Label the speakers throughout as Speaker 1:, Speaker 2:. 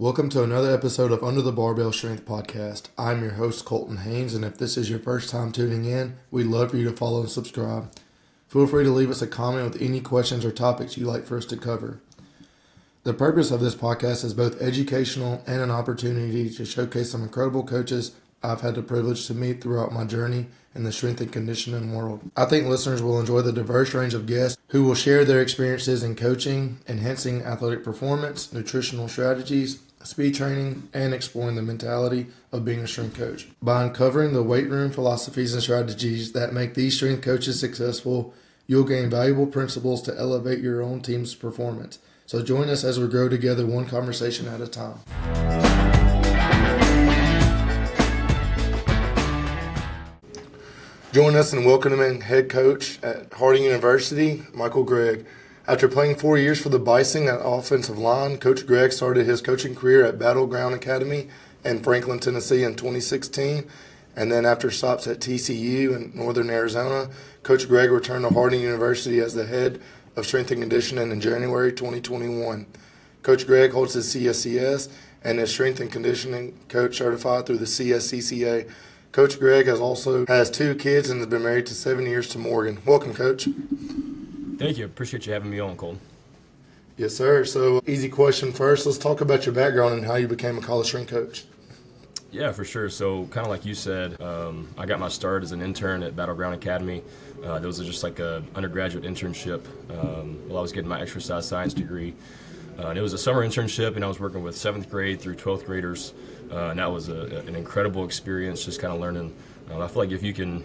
Speaker 1: Welcome to another episode of Under the Barbell Strength podcast. I'm your host, Colton Haynes, and if this is your first time tuning in, we'd love for you to follow and subscribe. Feel free to leave us a comment with any questions or topics you'd like for us to cover. The purpose of this podcast is both educational and an opportunity to showcase some incredible coaches I've had the privilege to meet throughout my journey in the strength and conditioning world. I think listeners will enjoy the diverse range of guests who will share their experiences in coaching, enhancing athletic performance, nutritional strategies, speed training, and exploring the mentality of being a strength coach. By uncovering the weight room philosophies and strategies that make these strength coaches successful, you'll gain valuable principles to elevate your own team's performance. So join us as we grow together one conversation at a time. Join us in welcoming head coach at Harding University, Michael Gragg. After playing 4 years for the Bison at offensive line, Coach Gragg started his coaching career at Battleground Academy in Franklin, Tennessee in 2016. And then after stops at TCU in Northern Arizona, Coach Gragg returned to Harding University as the head of strength and conditioning in January 2021. Coach Gragg holds his CSCS and is strength and conditioning coach certified through the CSCCA. Coach Gragg has 2 kids and has been married to 7 years to Morgan. Welcome, Coach.
Speaker 2: Thank you. Appreciate you having me on, Colton.
Speaker 1: Yes, sir. So, easy question first. Let's talk about your background and how you became a college strength coach.
Speaker 2: Yeah, for sure. So, kind of like you said, I got my start as an intern at Battleground Academy. That was just like an undergraduate internship while I was getting my exercise science degree. And it was a summer internship, and I was working with 7th grade through 12th graders. And that was an incredible experience, just kind of learning. I feel like if you can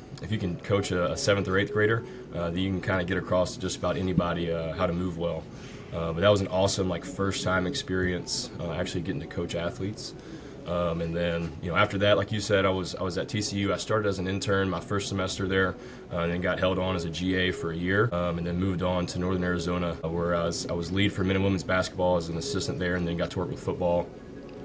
Speaker 2: coach a 7th or 8th grader, then you can kind of get across to just about anybody how to move well. But that was an awesome first time experience actually getting to coach athletes. And then after that, like you said, I was at TCU. I started as an intern my first semester there, and then got held on as a GA for a year, and then moved on to Northern Arizona, where I was lead for men and women's basketball as an assistant there, and then got to work with football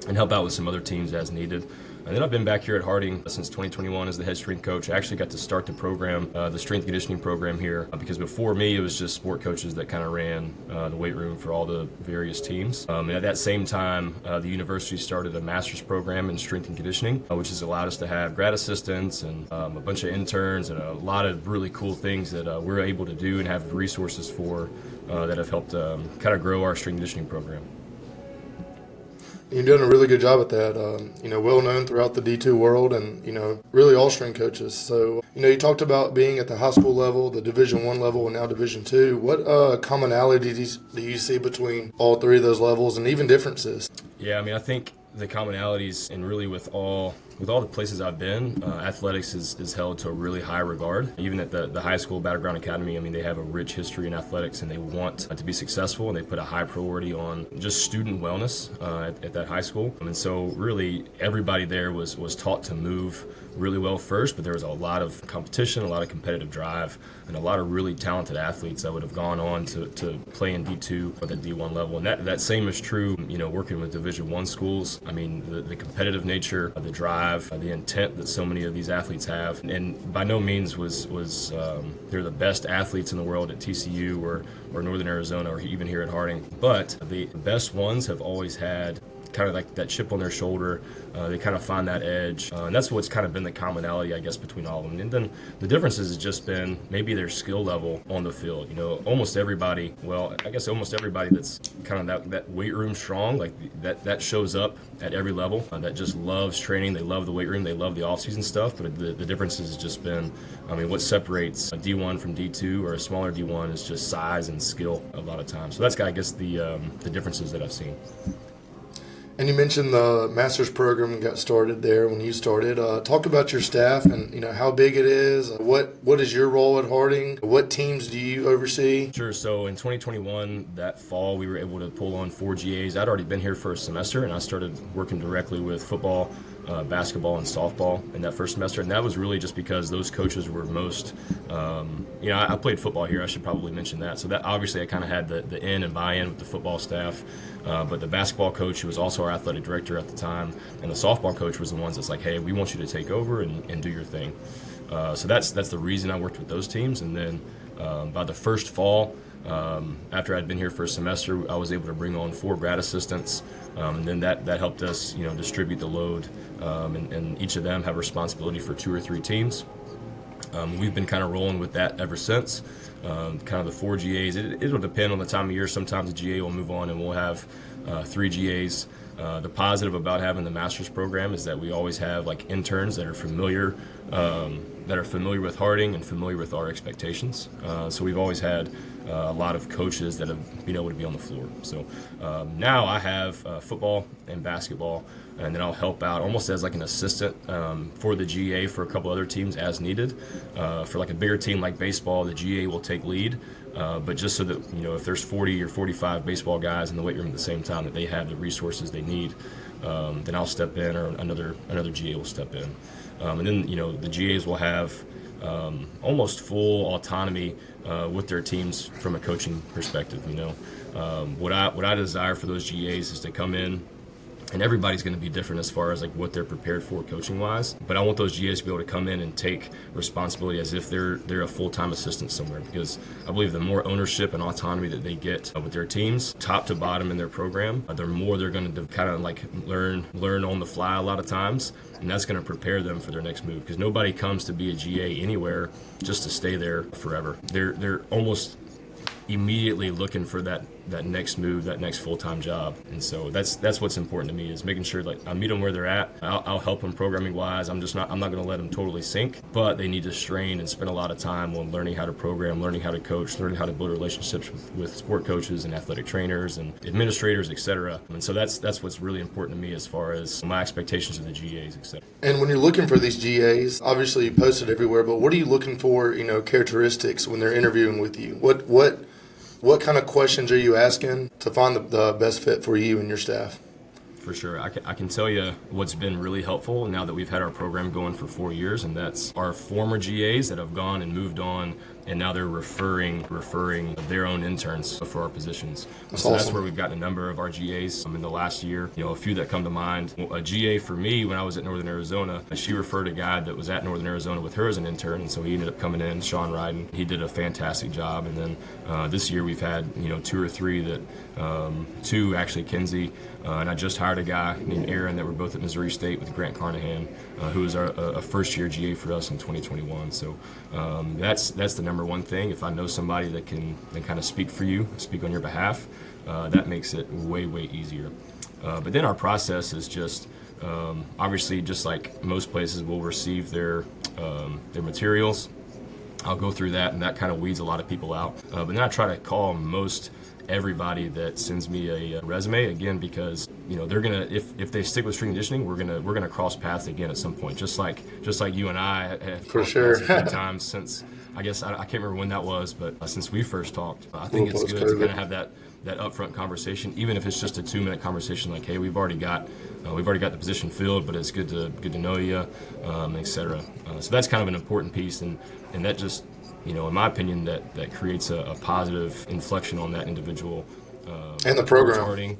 Speaker 2: and help out with some other teams as needed. And then I've been back here at Harding since 2021 as the head strength coach. I actually got to start the program, the strength conditioning program here, because before me it was just sport coaches that kind of ran the weight room for all the various teams. And at that same time, the university started a master's program in strength and conditioning, which has allowed us to have grad assistants and a bunch of interns and a lot of really cool things that we're able to do and have resources for that have helped kind of grow our strength conditioning program.
Speaker 1: You're doing a really good job at that, well known throughout the D2 world and, really all strength coaches. So, you talked about being at the high school level, the Division I level, and now Division II. What commonalities do you see between all 3 of those levels and even differences? Yeah,
Speaker 2: I think the commonalities and really with all the places I've been, athletics is held to a really high regard. Even at the high school, Battleground Academy, they have a rich history in athletics and they want to be successful, and they put a high priority on just student wellness at that high school. And so really everybody there was taught to move really well first, but there was a lot of competition, a lot of competitive drive, and a lot of really talented athletes that would have gone on to play in D2 or the D1 level. And that same is true, working with Division I schools. The competitive nature, the drive, the intent that so many of these athletes have, and by no means was they're the best athletes in the world at TCU or Northern Arizona or even here at Harding, but the best ones have always had kind of like that chip on their shoulder. They kind of find that edge, and that's what's kind of been the commonality, I guess, between all of them. And then the differences has just been maybe their skill level on the field. Almost everybody that's kind of that weight room strong, that shows up at every level, that just loves training. They love the weight room, they love the off-season stuff, but the difference has just been, what separates a D1 from D2 or a smaller D1 is just size and skill a lot of times. So that's, I guess, the differences that I've seen.
Speaker 1: And you mentioned the master's program got started there when you started. Talk about your staff and how big it is. What is your role at Harding? What teams do you oversee?
Speaker 2: Sure. So in 2021, that fall, we were able to pull on 4 GAs. I'd already been here for a semester, and I started working directly with football, basketball, and softball in that first semester. And that was really just because those coaches were most, I played football here. I should probably mention that. So that obviously I kind of had the in and buy-in with the football staff. But the basketball coach, who was also our athletic director at the time, and the softball coach was the ones that's like, hey, we want you to take over and do your thing. So that's the reason I worked with those teams. And then by the first fall, After I'd been here for a semester, I was able to bring on 4 grad assistants, and then that helped us, distribute the load, and each of them have responsibility for 2 or 3 teams. We've been kind of rolling with that ever since. Kind of the 4 GAs. It'll depend on the time of year. Sometimes the GA will move on and we'll have 3 GAs. The positive about having the master's program is that we always have like interns that are familiar with Harding and familiar with our expectations. So we've always had a lot of coaches that have been able to be on the floor. So now I have football and basketball, and then I'll help out almost as like an assistant for the GA for a couple other teams as needed. For like a bigger team like baseball, the GA will take lead. But just so that, if there's 40 or 45 baseball guys in the weight room at the same time, that they have the resources they need, then I'll step in, or another GA will step in. And then, the GAs will have almost full autonomy with their teams from a coaching perspective. What I desire for those GAs is to come in, and everybody's going to be different as far as like what they're prepared for coaching wise. But I want those GAs to be able to come in and take responsibility as if they're a full-time assistant somewhere, because I believe the more ownership and autonomy that they get with their teams, top to bottom in their program, the more they're going to kind of like learn on the fly a lot of times, and that's going to prepare them for their next move. Because nobody comes to be a GA anywhere just to stay there forever. They're almost immediately looking for that next move, that next full-time job. And so that's what's important to me, is making sure like I meet them where they're at. I'll help them programming wise. I'm not going to let them totally sink, but they need to strain and spend a lot of time on learning how to program, learning how to coach, learning how to build relationships with sport coaches and athletic trainers and administrators, etc. And so that's what's really important to me as far as my expectations of the GAs, etc.
Speaker 1: And when you're looking for these GAs, obviously you post it everywhere, but what are you looking for, characteristics when they're interviewing with you? What kind of questions are you asking to find the best fit for you and your staff?
Speaker 2: For sure. I can tell you what's been really helpful now that we've had our program going for 4 years, and that's our former GAs that have gone and moved on, and now they're referring their own interns for our positions. So that's where we've gotten a number of our GAs in the last year, a few that come to mind. A GA for me when I was at Northern Arizona, she referred a guy that was at Northern Arizona with her as an intern, and so he ended up coming in, Sean Ryden. He did a fantastic job, and then this year we've had 2 or 3 that, 2 actually, Kinsey, and I just hired a guy named Aaron that were both at Missouri State with Grant Carnahan, who was a first-year GA for us in 2021. So that's the number one thing. If I know somebody that can kind of speak for you, speak on your behalf, that makes it way, way easier. But then our process is just, obviously, just like most places, we'll receive their materials. I'll go through that, and that kind of weeds a lot of people out. But then I try to call most everybody that sends me a resume, again, because they're gonna, if they stick with strength conditioning, we're gonna cross paths again at some point, just like you and I have
Speaker 1: for sure
Speaker 2: a few times since, I guess I can't remember when that was, but since we first talked. I think it's good to kind of have that upfront conversation, even if it's just a 2-minute conversation, like, hey, we've already got the position filled, but it's good to know you, etc. So that's kind of an important piece, and that just, in my opinion, that creates a positive inflection on that individual
Speaker 1: and the program.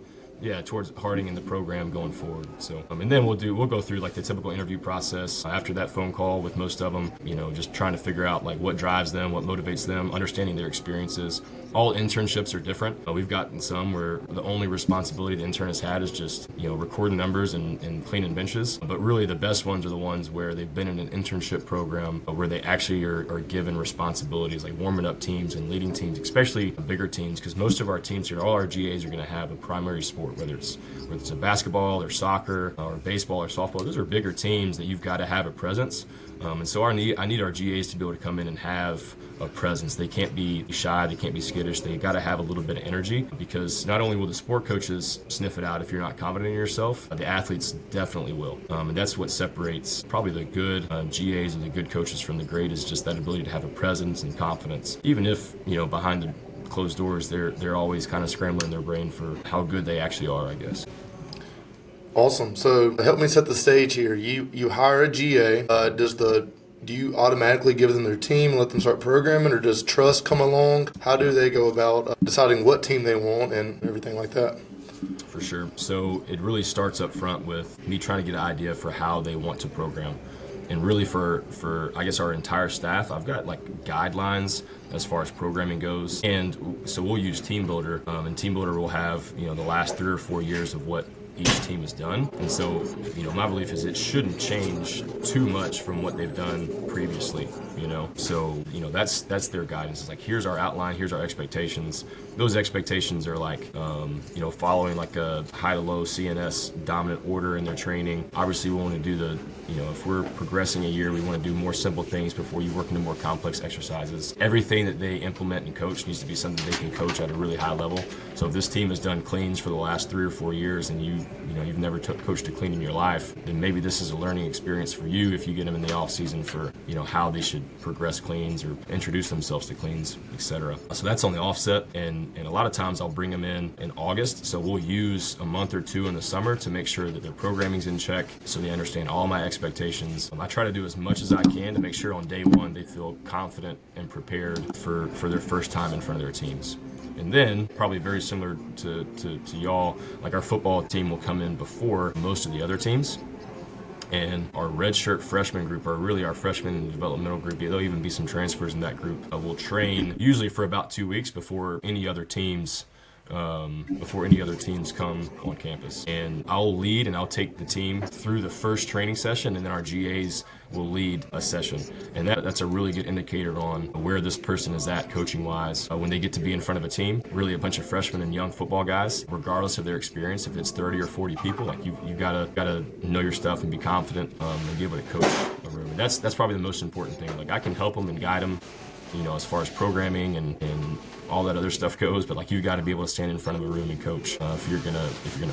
Speaker 2: Towards Harding and the program going forward. So, and then we'll go through like the typical interview process after that phone call with most of them. Just trying to figure out like what drives them, what motivates them, understanding their experiences. All internships are different. We've gotten some where the only responsibility the intern has had is just recording numbers and cleaning benches. But really, the best ones are the ones where they've been in an internship program where they actually are given responsibilities like warming up teams and leading teams, especially bigger teams, because most of our teams here, all our GAs are going to have a primary sport. Whether it's a basketball or soccer or baseball or softball, those are bigger teams that you've got to have a presence. And so I need our GAs to be able to come in and have a presence. They can't be shy, they can't be skittish, they got to have a little bit of energy, because not only will the sport coaches sniff it out if you're not confident in yourself, the athletes definitely will. And that's what separates probably the good GAs and the good coaches from the great, is just that ability to have a presence and confidence, even if, behind the closed doors, they're always kind of scrambling their brain for how good they actually are, I guess.
Speaker 1: Awesome. So help me set the stage here. You hire a GA. Do you automatically give them their team and let them start programming, or does trust come along? How do they go about deciding what team they want and everything like that?
Speaker 2: For sure. So it really starts up front with me trying to get an idea for how they want to program. And really for I guess our entire staff, I've got like guidelines as far as programming goes. And so we'll use Team Builder, and Team Builder will have, the last 3 or 4 years of what each team has done. And so, my belief is it shouldn't change too much from what they've done previously, So, that's their guidance. It's like, here's our outline, here's our expectations. Those expectations are like, following like a high to low CNS dominant order in their training. Obviously, we want to do if we're progressing a year, we want to do more simple things before you work into more complex exercises. Everything that they implement and coach needs to be something they can coach at a really high level. So if this team has done cleans for the last 3 or 4 years and you've never coached a clean in your life, then maybe this is a learning experience for you if you get them in the off season for how they should progress cleans or introduce themselves to cleans, etc. So that's on the offset, and a lot of times I'll bring them in August. So we'll use a month or 2 in the summer to make sure that their programming's in check, so they understand all my expectations. I try to do as much as I can to make sure on day one they feel confident and prepared for their first time in front of their teams. And then, probably very similar to y'all, like our football team will come in before most of the other teams. And our redshirt freshman group, or really our freshman and developmental group, there'll even be some transfers in that group, will train usually for about 2 weeks before any other teams come on campus. And I'll lead and I'll take the team through the first training session, and then our GAs will lead a session. And that's a really good indicator on where this person is at coaching wise when they get to be in front of a team. Really a bunch of freshmen and young football guys, regardless of their experience. If it's 30 or 40 people, like you gotta know your stuff and be confident and be able to coach a room. And that's probably the most important thing. Like I can help them and guide them, as far as programming and all that other stuff goes, but like you got to be able to stand in front of a room and coach if you're gonna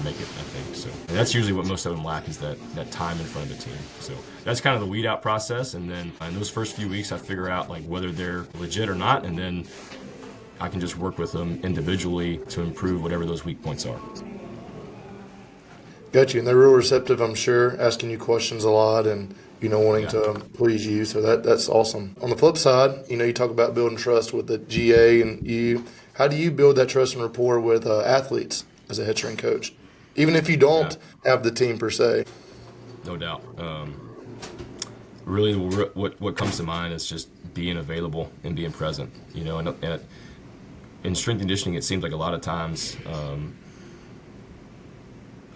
Speaker 2: make it, I think. So and that's usually what most of them lack, is that time in front of the team. So that's kind of the weed out process, and then in those first few weeks I figure out like whether they're legit or not, and then I can just work with them individually to improve whatever those weak points are.
Speaker 1: Got you. And they're real receptive, I'm sure, asking you questions a lot and wanting to please you. So that's awesome. On the flip side, you talk about building trust with the GA and you. How do you build that trust and rapport with athletes as a head strength coach, even if you don't have the team per se?
Speaker 2: No doubt. Really, what comes to mind is just being available and being present. And in strength conditioning, it seems like a lot of times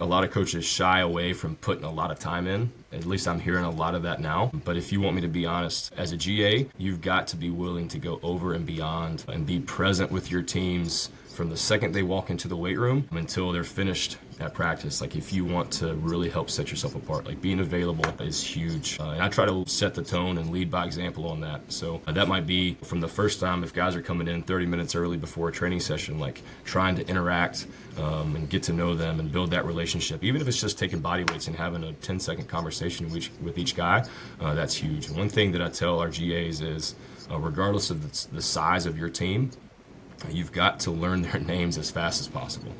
Speaker 2: a lot of coaches shy away from putting a lot of time in. At least I'm hearing a lot of that now. But if you want me to be honest, as a GA, you've got to be willing to go over and beyond and be present with your teams from the second they walk into the weight room until they're finished at practice. Like if you want to really help set yourself apart, like being available is huge. And I try to set the tone and lead by example on that. So that might be from the first time if guys are coming in 30 minutes early before a training session, like trying to interact and get to know them and build that relationship. Even if it's just taking body weights and having a 10-second conversation with each guy, that's huge. One thing that I tell our GAs is regardless of the size of your team, you've got to learn their names as fast as possible.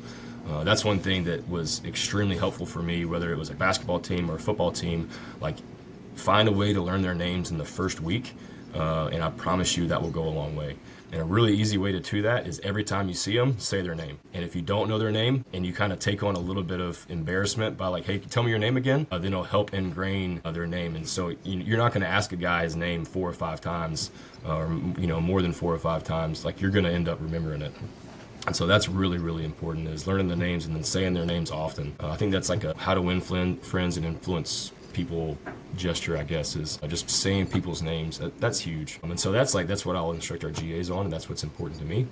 Speaker 2: That's one thing that was extremely helpful for me, whether it was a basketball team or a football team. Like, find a way to learn their names in the first week, and I promise you that will go a long way. And a really easy way to do that is every time you see them, say their name. And if you don't know their name and you kind of take on a little bit of embarrassment by like, hey, tell me your name again, then it'll help ingrain their name. And so you're not going to ask a guy his name 4 or 5 times, or more than 4 or 5 times. Like, you're going to end up remembering it. And so that's really, really important, is learning the names and then saying their names often. I think that's like a how to win friends and influence people gesture, I guess, is just saying people's names. That's huge. And so that's what I'll instruct our GAs on, and that's what's important to me.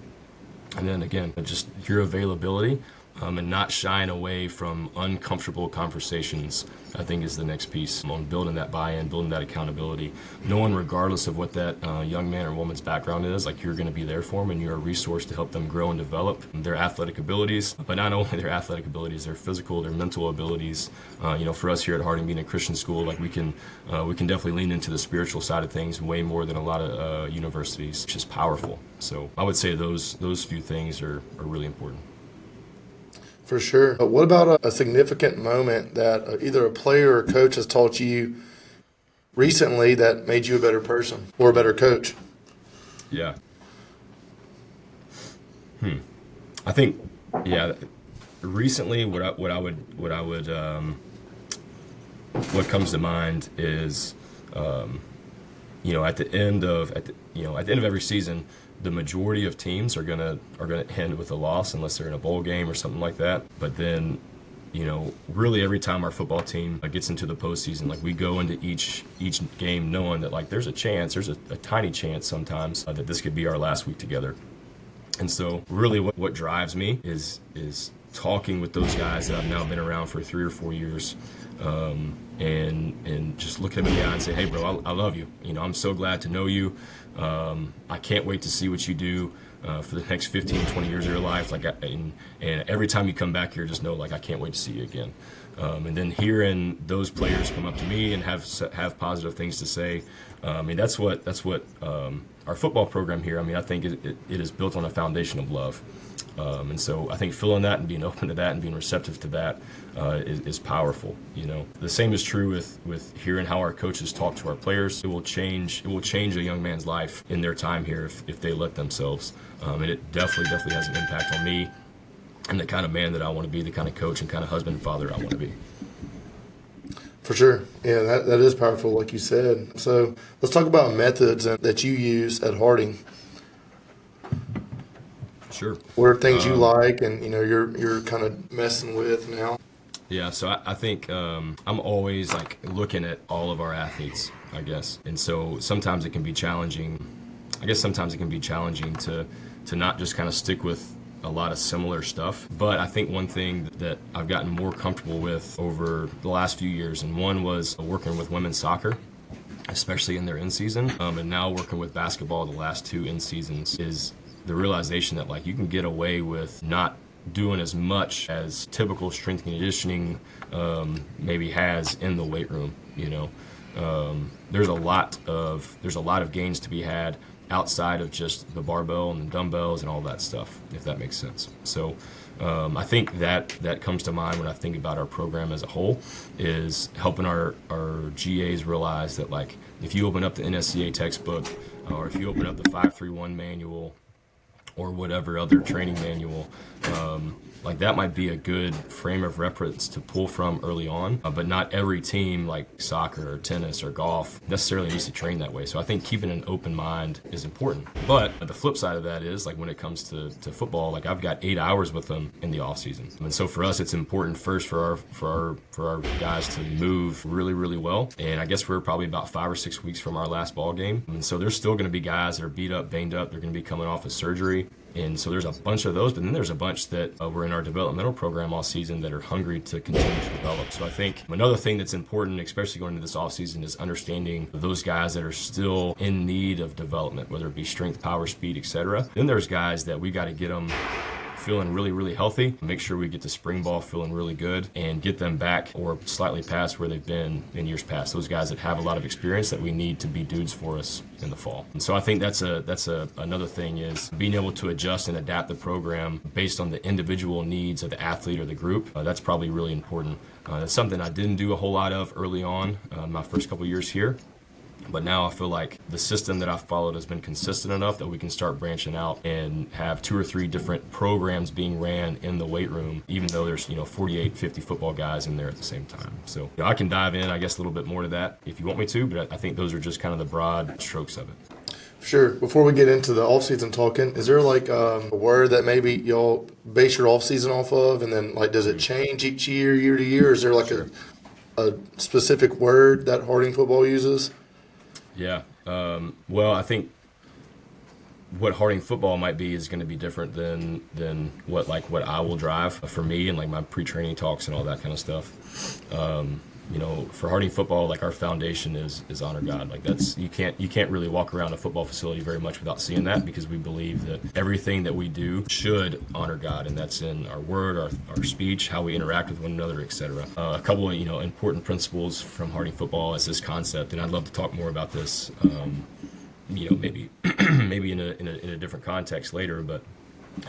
Speaker 2: And then again, just your availability and not shying away from uncomfortable conversations, I think, is the next piece on building that buy-in, building that accountability. Knowing regardless of what that young man or woman's background is, like, you're going to be there for them and you're a resource to help them grow and develop their athletic abilities, but not only their athletic abilities, their physical, their mental abilities. For us here at Harding, being a Christian school, like we can definitely lean into the spiritual side of things way more than a lot of universities, which is powerful. So I would say those few things are really important.
Speaker 1: For sure. But what about a significant moment that either a player or coach has taught you recently that made you a better person or a better coach?
Speaker 2: Yeah. I think, recently what comes to mind is, at the end of every season, the majority of teams are gonna end with a loss unless they're in a bowl game or something like that. But then, really every time our football team gets into the postseason, like we go into each game knowing that like there's a tiny chance sometimes that this could be our last week together. And so really what drives me is talking with those guys that I've now been around for 3 or 4 years, and just look at them in the eye and say, hey bro, I love you. I'm so glad to know you. I can't wait to see what you do for the next 15, 20 years of your life. And every time you come back here, just know I can't wait to see you again. And then hearing those players come up to me and have positive things to say, that's what our football program here. I think it is built on a foundation of love. And so I think feeling that and being open to that and being receptive to that is powerful. The same is true with hearing how our coaches talk to our players. It will change a young man's life in their time here if they let themselves. And it definitely has an impact on me and the kind of man that I want to be, the kind of coach and kind of husband and father I want to be.
Speaker 1: For sure. Yeah, that is powerful, like you said. So let's talk about methods that you use at Harding.
Speaker 2: Sure.
Speaker 1: What are things you like and you're kind of messing with now?
Speaker 2: Yeah, so I think I'm always looking at all of our athletes, I guess. And so sometimes it can be challenging. I guess sometimes it can be challenging to not just kind of stick with a lot of similar stuff. But I think one thing that I've gotten more comfortable with over the last few years, and one was working with women's soccer, especially in their in-season, and now working with basketball the last 2 in-seasons, is the realization that you can get away with not doing as much as typical strength and conditioning maybe has in the weight room. There's a lot of gains to be had outside of just the barbell and the dumbbells and all that stuff, if that makes sense. So I think that comes to mind when I think about our program as a whole, is helping our GAs realize that if you open up the NSCA textbook, or if you open up the 531 manual, or whatever other training manual, that might be a good frame of reference to pull from early on, but not every team like soccer or tennis or golf necessarily needs to train that way. So I think keeping an open mind is important. But the flip side of that is when it comes to football, I've got 8 hours with them in the off season. And so for us, it's important first for our guys to move really, really well. And I guess we're probably about 5 or 6 weeks from our last ball game. And so there's still going to be guys that are beat up, banged up. They're going to be coming off of surgery. And so there's a bunch of those, but then there's a bunch that were in our developmental program all season that are hungry to continue to develop. So I think another thing that's important, especially going into this off season, is understanding those guys that are still in need of development, whether it be strength, power, speed, etc. Then there's guys that we got to get them feeling really, really healthy, make sure we get the spring ball feeling really good, and get them back or slightly past where they've been in years past. Those guys that have a lot of experience that we need to be dudes for us in the fall. And so I think that's another thing, is being able to adjust and adapt the program based on the individual needs of the athlete or the group. That's probably really important. That's something I didn't do a whole lot of early on, my first couple years here. But now I feel like the system that I've followed has been consistent enough that we can start branching out and have 2 or 3 different programs being ran in the weight room, even though there's 48, 50 football guys in there at the same time. So I can dive in, I guess, a little bit more to that if you want me to, but I think those are just kind of the broad strokes of it.
Speaker 1: Sure. Before we get into the off-season talking, is there a word that maybe y'all base your off-season off of, and then does it change each year to year? Is there a specific word that Harding football uses?
Speaker 2: Yeah. Well, I think what Harding football might be is going to be different than what I will drive for me and my pre-training talks and all that kind of stuff. For Harding football, our foundation is honor God. That's you can't really walk around a football facility very much without seeing that, because we believe that everything that we do should honor God, and that's in our word, our speech, how we interact with one another, etc. A couple of important principles from Harding football is this concept, and I'd love to talk more about this. Maybe maybe in a different context later, but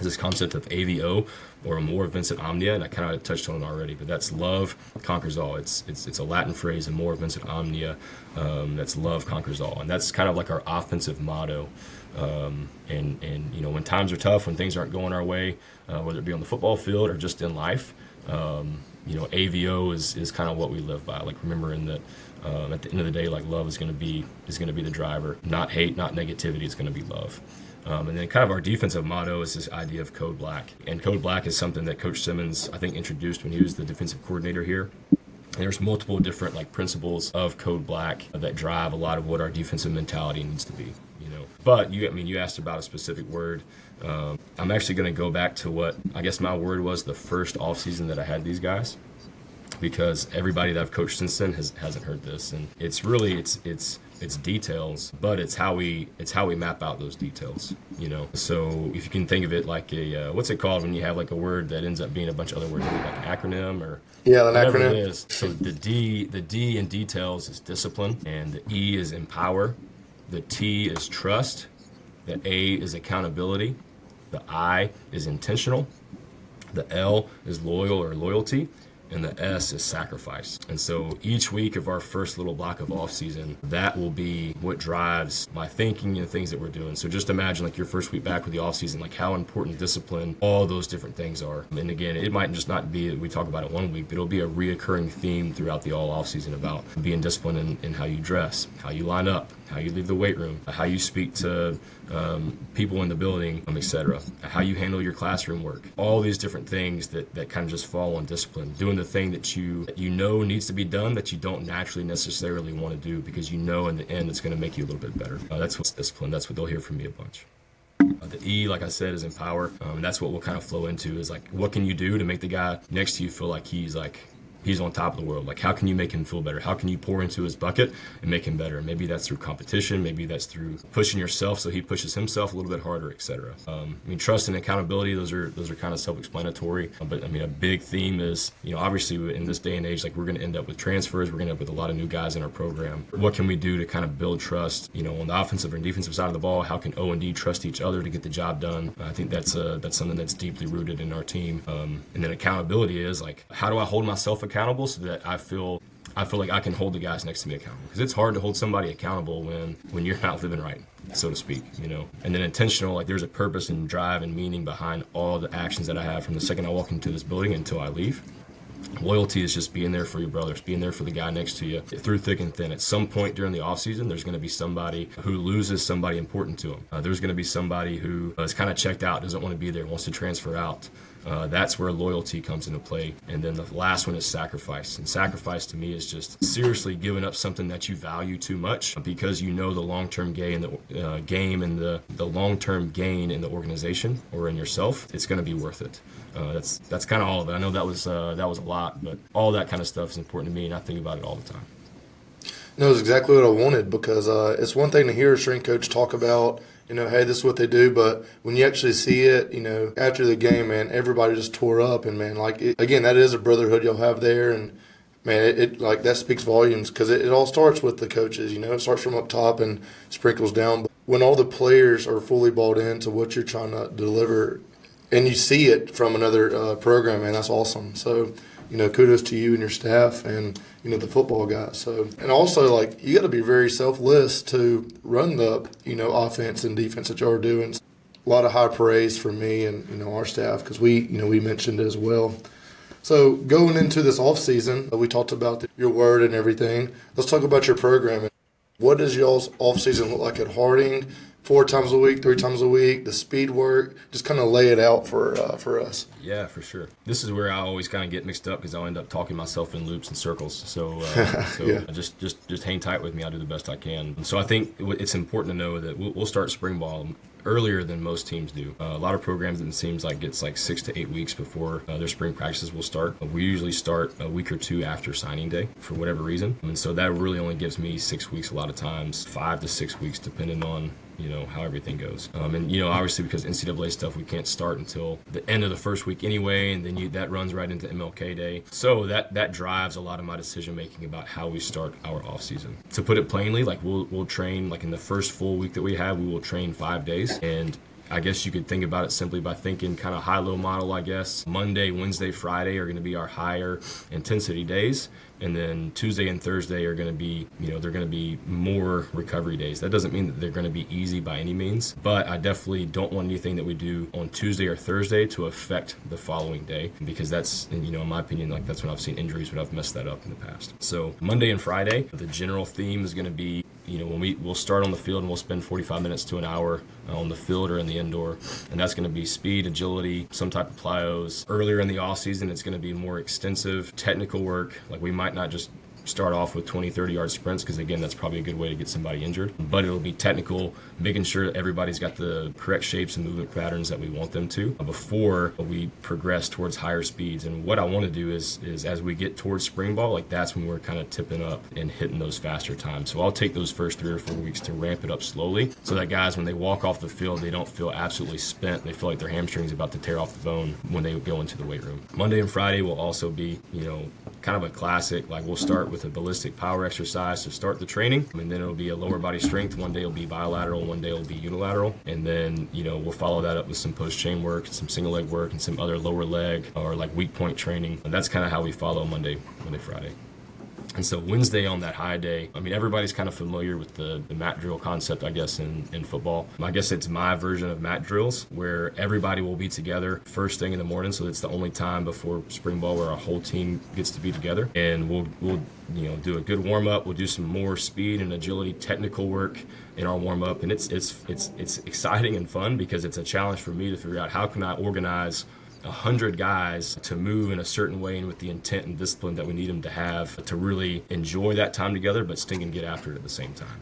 Speaker 2: this concept of AVO, or Amor Vincit Omnia, and I kind of touched on it already, but that's love conquers all. It's a Latin phrase, Amor Vincit Omnia. That's love conquers all, and that's kind of our offensive motto. And when times are tough, when things aren't going our way, whether it be on the football field or just in life, AVO is kind of what we live by. Remembering that at the end of the day, love is going to be the driver. Not hate, not negativity. It's going to be love. And then kind of our defensive motto is this idea of code black. And code black is something that Coach Simmons, I think, introduced when he was the defensive coordinator here. And there's multiple different principles of code black that drive a lot of what our defensive mentality needs to be. But you asked about a specific word. I'm actually going to go back to what I guess my word was the first offseason that I had these guys, because everybody that I've coached since then hasn't heard this, and it's really it's details, but it's how we map out those details. So if you can think of it like a what's it called when you have like a word that ends up being a bunch of other words, like an acronym or
Speaker 1: an
Speaker 2: whatever
Speaker 1: acronym.
Speaker 2: It is. So the D in details is discipline, and the E is empower. The T is trust, the A is accountability, the I is intentional, the L is loyal or loyalty, and the S is sacrifice. And so each week of our first little block of off season, that will be what drives my thinking and the things that we're doing. So just imagine like your first week back with the off season, like how important discipline, all those different things are. And again, it might just not be that we talk about it one week, but it'll be a reoccurring theme throughout the all off season about being disciplined in how you dress, how you line up, how you leave the weight room, how you speak to people in the building, etc., how you handle your classroom work, all these different things that kind of just fall on discipline, doing the thing that you know needs to be done that you don't naturally necessarily want to do because in the end it's going to make you a little bit better. That's what's discipline. That's what they'll hear from me a bunch. The E, like I said, is empower. And that's what we'll kind of flow into is like, what can you do to make the guy next to you feel like he's on top of the world? Like, how can you make him feel better? How can you pour into his bucket and make him better? Maybe that's through competition. Maybe that's through pushing yourself so he pushes himself a little bit harder, etc. Trust and accountability, those are kind of self-explanatory. But a big theme is, obviously in this day and age, like we're going to end up with transfers. We're going to end up with a lot of new guys in our program. What can we do to kind of build trust, on the offensive and defensive side of the ball? How can O&D trust each other to get the job done? I think that's something that's deeply rooted in our team. And then accountability is like, how do I hold myself accountable so that I feel like I can hold the guys next to me accountable, because it's hard to hold somebody accountable when you're not living right, so to speak, And then intentional, like there's a purpose and drive and meaning behind all the actions that I have from the second I walk into this building until I leave. Loyalty is just being there for your brothers, being there for the guy next to you through thick and thin. At some point during the offseason, there's going to be somebody who loses somebody important to him. There's going to be somebody who is kind of checked out, doesn't want to be there, wants to transfer out. That's where loyalty comes into play. And then the last one is sacrifice. And sacrifice to me is just seriously giving up something that you value too much because the long-term gain in the game and the long-term gain in the organization or in yourself, it's going to be worth it. That's kind of all of it. I know that was a lot, but all that kind of stuff is important to me, and I think about it all the time.
Speaker 1: No, it's exactly what I wanted, because it's one thing to hear a strength coach talk about, hey, this is what they do, but when you actually see it, after the game, man, everybody just tore up, and man, again, that is a brotherhood you'll have there, and man, it like that speaks volumes, because it all starts with the coaches, it starts from up top and sprinkles down. But when all the players are fully bought into what you're trying to deliver, and you see it from another program, man, that's awesome. So, kudos to you and your staff and, the football guys. So, and also, you got to be very selfless to run the, offense and defense that y'all are doing. A lot of high praise for me and, our staff, because we mentioned it as well. So, going into this offseason, we talked about your word and everything. Let's talk about your program. What does y'all's offseason look like at Harding? 4 times a week, 3 times a week, the speed work, just kind of lay it out for us.
Speaker 2: Yeah, for sure. This is where I always kind of get mixed up because I'll end up talking myself in loops and circles. So
Speaker 1: Yeah.
Speaker 2: just hang tight with me. I'll do the best I can. So I think it's important to know that we'll start spring ball earlier than most teams do. A lot of programs, it seems like it's 6 to 8 weeks before their spring practices will start. We usually start a week or 2 after signing day for whatever reason. And so that really only gives me 6 weeks a lot of times, 5 to 6 weeks depending on how everything goes. And obviously because NCAA stuff, we can't start until the end of the first week anyway, and then that runs right into MLK Day. So that drives a lot of my decision making about how we start our off season. To put it plainly, we'll train in the first full week that we have, we will train 5 days. And I guess you could think about it simply by thinking kind of high-low model, I guess. Monday, Wednesday, Friday are going to be our higher intensity days. And then Tuesday and Thursday are going to be, they're going to be more recovery days. That doesn't mean that they're going to be easy by any means, but I definitely don't want anything that we do on Tuesday or Thursday to affect the following day, because that's, in my opinion, that's when I've seen injuries when I've messed that up in the past. So Monday and Friday, the general theme is going to be, we'll start on the field and we'll spend 45 minutes to an hour on the field or in the indoor, and that's going to be speed, agility, some type of plyos. Earlier in the off season, it's going to be more extensive technical work. Like we might not just start off with 20, 30-yard sprints, because again, that's probably a good way to get somebody injured. But it'll be technical, making sure that everybody's got the correct shapes and movement patterns that we want them to before we progress towards higher speeds. And what I want to do is as we get towards spring ball, like that's when we're kind of tipping up and hitting those faster times. So I'll take those first 3 or 4 weeks to ramp it up slowly, so that guys, when they walk off the field, they don't feel absolutely spent. They feel like their hamstring's about to tear off the bone when they go into the weight room. Monday and Friday will also be, kind of a classic. Like we'll start with a ballistic power exercise to start the training, and then it'll be a lower body strength. One day it'll be bilateral, one day it'll be unilateral, and then we'll follow that up with some post chain work, some single leg work, and some other lower leg or like weak point training. And that's kind of how we follow Monday, Friday. And so Wednesday on that high day, everybody's kind of familiar with the mat drill concept, I guess, in football. I guess it's my version of mat drills, where everybody will be together first thing in the morning. So it's the only time before spring ball where our whole team gets to be together. And we'll do a good warm up. We'll do some more speed and agility technical work in our warm up. And it's exciting and fun, because it's a challenge for me to figure out how can I organize 100 guys to move in a certain way and with the intent and discipline that we need them to have to really enjoy that time together, but still can get after it at the same time,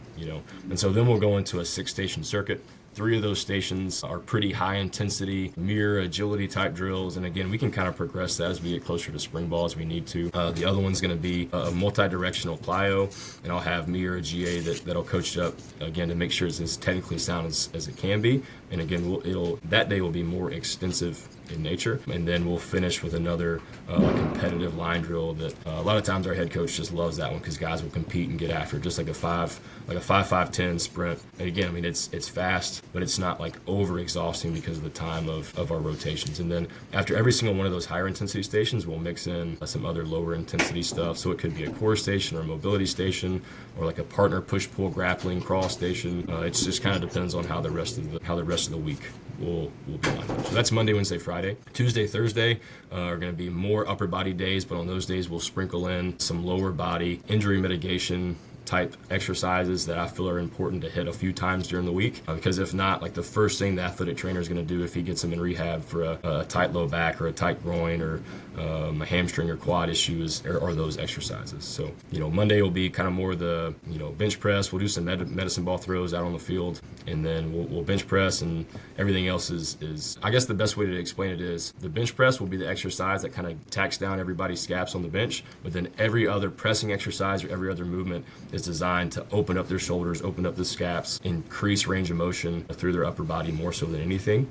Speaker 2: And so then we'll go into a 6-station circuit. 3 of those stations are pretty high intensity, mirror agility type drills. And again, we can kind of progress that as we get closer to spring ball as we need to. The other one's going to be a multi-directional plyo, and I'll have me or a GA that'll coach it up again to make sure it's as technically sound as it can be. And again, that day will be more extensive in nature. And then we'll finish with another competitive line drill that a lot of times our head coach just loves that one, because guys will compete and get after it, just like a 5-5-10 sprint. And again, it's fast, but it's not like over exhausting because of the time of our rotations. And then after every single one of those higher intensity stations, we'll mix in some other lower intensity stuff. So it could be a core station or a mobility station, or like a partner push-pull grappling crawl station. It just kind of depends on how the rest of the week will be lined up. So that's Monday, Wednesday, Friday. Tuesday, Thursday are going to be more upper body days, but on those days we'll sprinkle in some lower body injury mitigation type exercises that I feel are important to hit a few times during the week, because if not, like the first thing the athletic trainer is going to do if he gets him in rehab for a tight low back or a tight groin or a hamstring or quad issue are those exercises. So Monday will be kind of more the bench press. We'll do some medicine ball throws out on the field, and then we'll bench press, and everything else is I guess the best way to explain it is the bench press will be the exercise that kind of tacks down everybody's scaps on the bench, but then every other pressing exercise or every other movement is designed to open up their shoulders, open up the scaps, increase range of motion through their upper body more so than anything.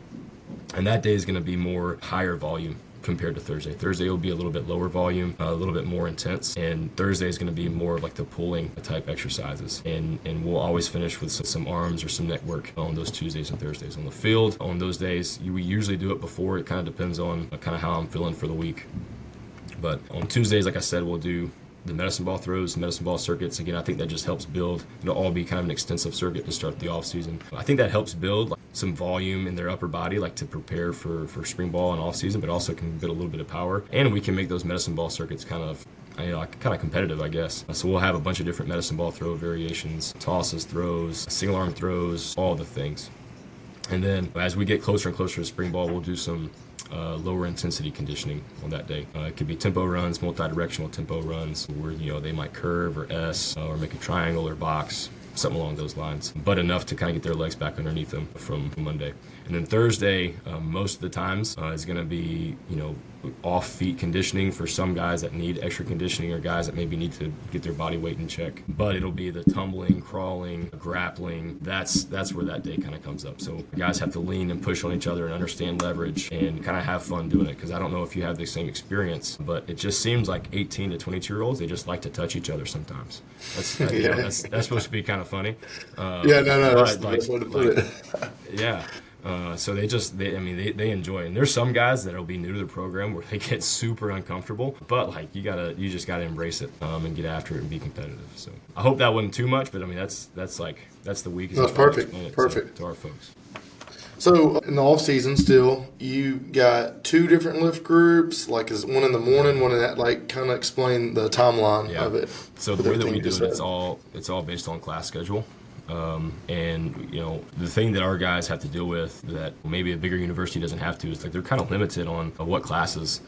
Speaker 2: And that day is going to be more higher volume compared to Thursday. Thursday will be a little bit lower volume, a little bit more intense, and Thursday is going to be more of like the pulling type exercises. And we'll always finish with some arms or some neck work on those Tuesdays and Thursdays. On the field, on those days, we usually do it before. It kind of depends on kind of how I'm feeling for the week. But on Tuesdays, like I said, we'll do the medicine ball throws, medicine ball circuits. Again, I think that just helps build. It'll all be kind of an extensive circuit to start the off season. I think that helps build some volume in their upper body, like to prepare for spring ball and off season, but also can build a little bit of power. And we can make those medicine ball circuits kind of competitive, I guess. So we'll have a bunch of different medicine ball throw variations, tosses, throws, single arm throws, all the things. And then as we get closer and closer to spring ball, we'll do some lower intensity conditioning on that day. It could be tempo runs, multi-directional tempo runs, where they might curve or S or make a triangle or box, something along those lines, but enough to kind of get their legs back underneath them from Monday. And then Thursday, most of the times, is going to be, off feet conditioning for some guys that need extra conditioning or guys that maybe need to get their body weight in check. But it'll be the tumbling, crawling, grappling. That's where that day kind of comes up. So guys have to lean and push on each other and understand leverage and kind of have fun doing it. Because I don't know if you have the same experience, but it just seems like 18 to 22-year-olds, they just like to touch each other sometimes. That's supposed to be kind of funny.
Speaker 1: That's the best way to put it.
Speaker 2: Yeah. So they enjoy it. And there's some guys that'll be new to the program where they get super uncomfortable, but you just gotta embrace it and get after it and be competitive. So I hope that wasn't too much, but that's the week.
Speaker 1: No, perfect.
Speaker 2: To our folks.
Speaker 1: So in the off season, still you got two different lift groups. Like, is one in the morning, one in that? Like, kind of explain the timeline
Speaker 2: Yeah.
Speaker 1: of it.
Speaker 2: So the way that we do it, it's all based on class schedule. And the thing that our guys have to deal with that maybe a bigger university doesn't have to is like they're kind of limited on what classes.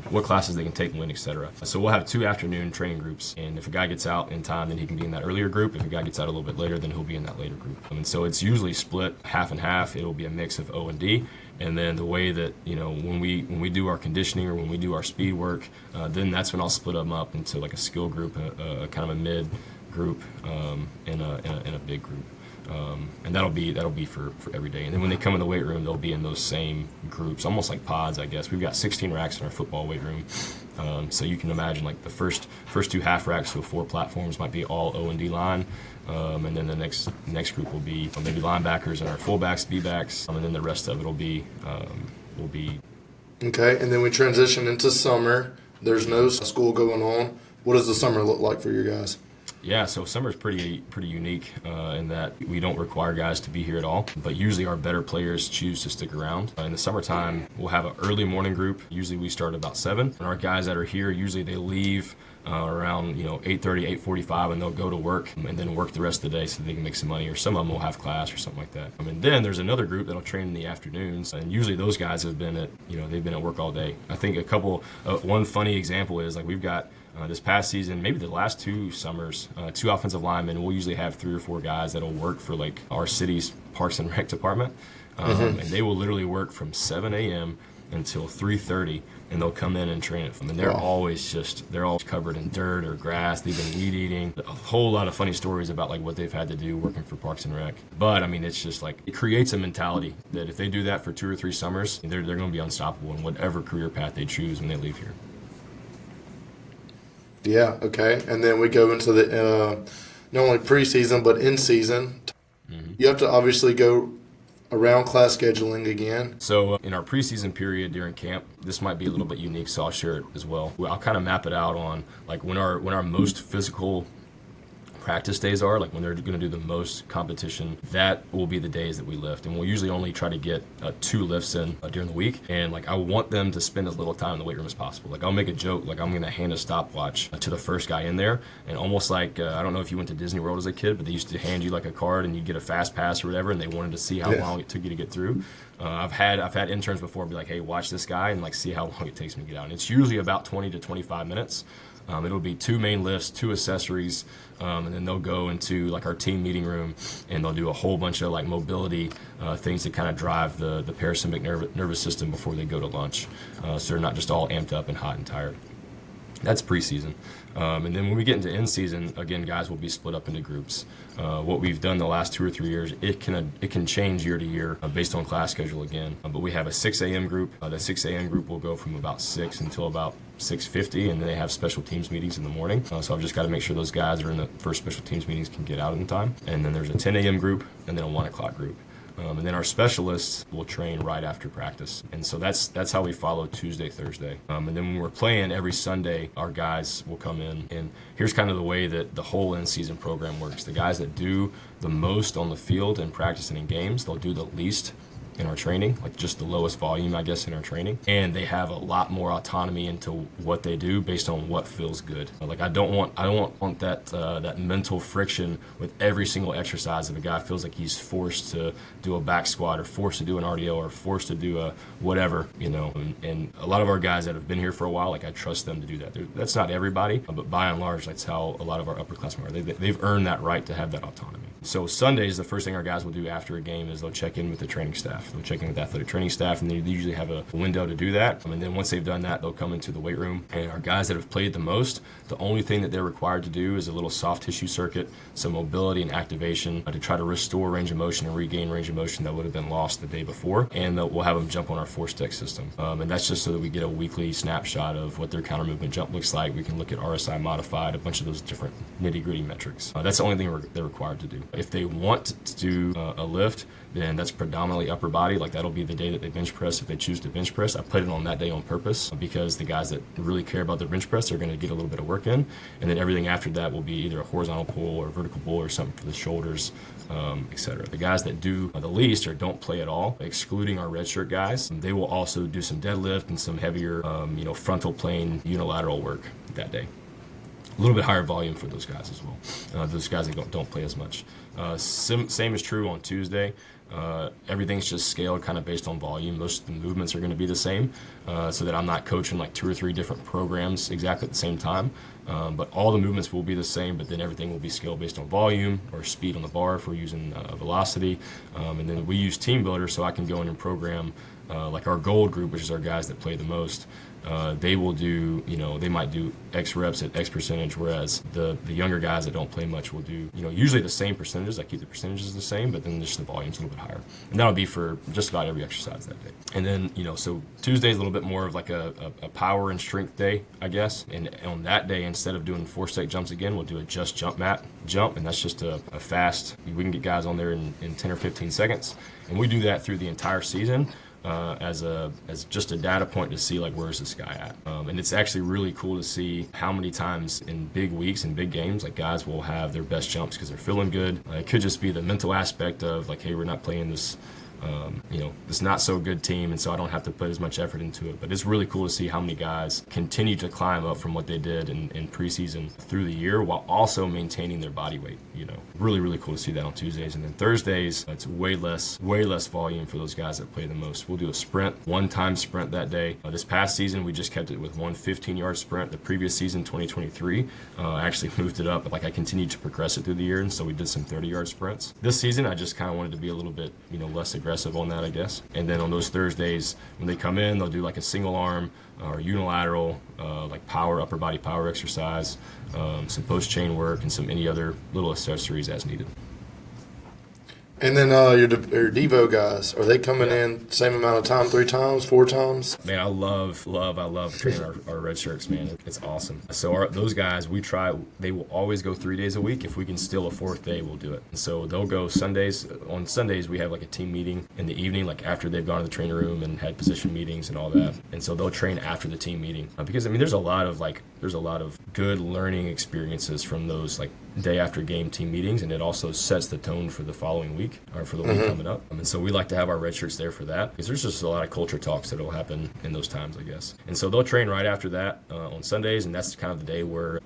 Speaker 2: What classes they can take and when, etc. So we'll have 2 afternoon training groups, and if a guy gets out in time, then he can be in that earlier group. If a guy gets out a little bit later, then he'll be in that later group. And so it's usually split half and half. It'll be a mix of O and D, and then the way that when we do our conditioning or when we do our speed work, then that's when I'll split them up into like a skill group, a kind of a mid group, and a big group. And that'll be for every day. And then when they come in the weight room, they'll be in those same groups, almost like pods, I guess. We've got 16 racks in our football weight room. So you can imagine like the first 2 half racks, so 4 platforms might be all O and D line. And then the next group will be maybe linebackers and our fullbacks, B-backs. And then the rest of it will be.
Speaker 1: Okay, and then we transition into summer. There's no school going on. What does the summer look like for you guys?
Speaker 2: Yeah, so summer's pretty unique in that we don't require guys to be here at all, but usually our better players choose to stick around. In the summertime, we'll have an early morning group. Usually we start about 7. And our guys that are here, usually they leave around 8:30, 8:45, and they'll go to work and then work the rest of the day so they can make some money, or some of them will have class or something like that. And then there's another group that'll train in the afternoons, and usually those guys have been at they've been at work all day. I think one funny example is like we've got this past season, maybe the last 2 summers, 2 offensive linemen. We'll usually have 3 or 4 guys that'll work for like our city's Parks and Rec department, and they will literally work from 7 a.m. until 3:30, and they'll come in and train it from. And they're always they're all covered in dirt or grass. They've been weed eating. A whole lot of funny stories about like what they've had to do working for Parks and Rec. But I mean, it's just like it creates a mentality that if they do that for 2 or 3 summers, they're going to be unstoppable in whatever career path they choose when they leave here.
Speaker 1: Yeah, okay. And then we go into the not only preseason but in season. Mm-hmm. You have to obviously go around class scheduling again.
Speaker 2: So in our preseason period during camp, this might be a little bit unique, so I'll share it as well. I'll kind of map it out on like when our most physical practice days are, like when they're going to do the most competition, that will be the days that we lift. And we'll usually only try to get 2 lifts in during the week. And like I want them to spend as little time in the weight room as possible. Like I'll make a joke, like I'm going to hand a stopwatch to the first guy in there. And almost like, I don't know if you went to Disney World as a kid, but they used to hand you like a card and you get a fast pass or whatever, and they wanted to see how long it took you to get through. I've had interns before be like, hey, watch this guy and like see how long it takes me to get out. And it's usually about 20 to 25 minutes. It'll be 2 main lifts, 2 accessories, and then they'll go into like our team meeting room and they'll do a whole bunch of like mobility things to kind of drive the parasympathetic nervous system before they go to lunch. So they're not just all amped up and hot and tired. That's preseason. And then when we get into in-season, again, guys will be split up into groups. What we've done the last 2 or 3 years, it can change year to year based on class schedule again. But we have a 6 a.m. group. The 6 a.m. group will go from about 6 until about 6:50, and then they have special teams meetings in the morning. So I've just got to make sure those guys that are in the first special teams meetings can get out in time. And then there's a 10 a.m. group and then a 1 o'clock group. And then our specialists will train right after practice. And so that's how we follow Tuesday, Thursday. And then when we're playing every Sunday, our guys will come in. And here's kind of the way that the whole in-season program works. The guys that do the most on the field and practice and in games, they'll do the least in our training, like just the lowest volume, I guess, in our training. And they have a lot more autonomy into what they do based on what feels good. Like I don't want that mental friction with every single exercise. If a guy feels like he's forced to do a back squat or forced to do an RDO or forced to do a whatever, and a lot of our guys that have been here for a while, like I trust them to do that. That's not everybody, but by and large, that's how a lot of our upperclassmen are. They've earned that right to have that autonomy. So Sundays, the first thing our guys will do after a game is they'll check in with the training staff. They'll check in with the athletic training staff, and they usually have a window to do that. And then once they've done that, they'll come into the weight room. And our guys that have played the most, the only thing that they're required to do is a little soft tissue circuit, some mobility and activation to try to restore range of motion and regain range of motion that would have been lost the day before. And we'll have them jump on our force deck system. And that's just so that we get a weekly snapshot of what their counter movement jump looks like. We can look at RSI modified, a bunch of those different nitty-gritty metrics. That's the only thing they're required to do. If they want to do a lift, then that's predominantly upper body. Like that'll be the day that they bench press if they choose to bench press. I put it on that day on purpose because the guys that really care about their bench press are going to get a little bit of work in, and then everything after that will be either a horizontal pull or a vertical pull or something for the shoulders, etc. The guys that do the least or don't play at all, excluding our redshirt guys, they will also do some deadlift and some heavier, frontal plane unilateral work that day. A little bit higher volume for those guys as well. Those guys that don't play as much. Same is true on Tuesday. Everything's just scaled kind of based on volume. Most of the movements are going to be the same, so that I'm not coaching like 2 or 3 different programs exactly at the same time. But all the movements will be the same, but then everything will be scaled based on volume or speed on the bar if we're using velocity. And then we use Team Builder, so I can go in and program like our gold group, which is our guys that play the most. They will do, they might do X reps at X percentage, whereas the younger guys that don't play much will do, usually the same percentages. I keep the percentages the same, but then just the volume's a little bit higher. And that'll be for just about every exercise that day. And then, so Tuesday's a little bit more of like a power and strength day, I guess. And on that day, instead of doing 4-step jumps again, we'll do a just jump mat jump. And that's just a fast, we can get guys on there in 10 or 15 seconds. And we do that through the entire season. As just a data point to see like where's this guy at, and it's actually really cool to see how many times in big weeks and big games like guys will have their best jumps because they're feeling good. It could just be the mental aspect of like, hey, we're not playing this this not so good team, and so I don't have to put as much effort into it. But it's really cool to see how many guys continue to climb up from what they did in preseason through the year while also maintaining their body weight. Really, really cool to see that on Tuesdays. And then Thursdays, it's way less volume for those guys that play the most. We'll do a sprint, one-time sprint that day. This past season, we just kept it with one 15-yard sprint. The previous season, 2023, I actually moved it up. Like I continued to progress it through the year, and so we did some 30-yard sprints. This season, I just kind of wanted to be a little bit, less aggressive on that, I guess. And then on those Thursdays, when they come in, they'll do like a single arm or unilateral, like power, upper body power exercise, some post chain work, and some any other little accessories as needed.
Speaker 1: And then your Devo guys, are they coming in same amount of time, 3 times, 4 times?
Speaker 2: Man, I love training our red shirts, man. It's awesome. So those guys, they will always go 3 days a week. If we can steal a 4th day, we'll do it. And so they'll go Sundays. On Sundays, we have like a team meeting in the evening, like after they've gone to the training room and had position meetings and all that. And so they'll train after the team meeting. Because, there's a lot of good learning experiences from those like day after game team meetings, and it also sets the tone for the following week or for the week coming up. And so we like to have our red shirts there for that because there's just a lot of culture talks that will happen in those times, I guess. And so they'll train right after that on Sundays, and that's kind of the day where